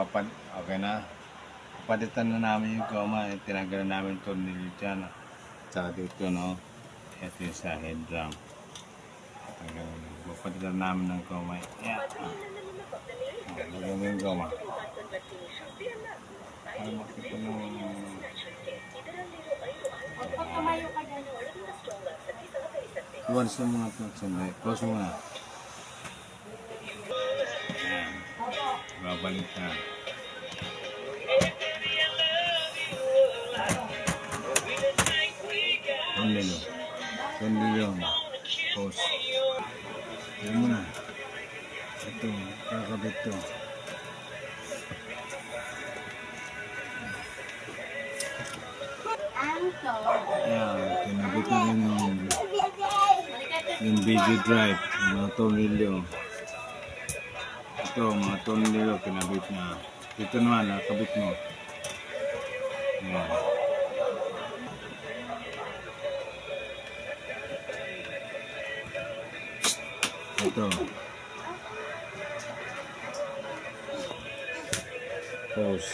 Okay na. Papalitan na namin yung goma. Tinanggal na namin ito dyan. Tsaka dito, no? Ito yung sa head drum. Papalitan namin ng goma. Yeah. Lagyan mo yung goma. Para makita mo. Pagkamayo ka dyan. Iwalis mo mga ito. Close mo na. Ayan. Babalik na. Tundilo. Pause. Ayan mo na. Ito. Kakabit ito. Ayan. Kinabit na rin yung video drive. Yung mga tundilo. Ito, mga tundilo. Kinabit na. Ito naman, nakabit mo. Ayan. Ito. Pause.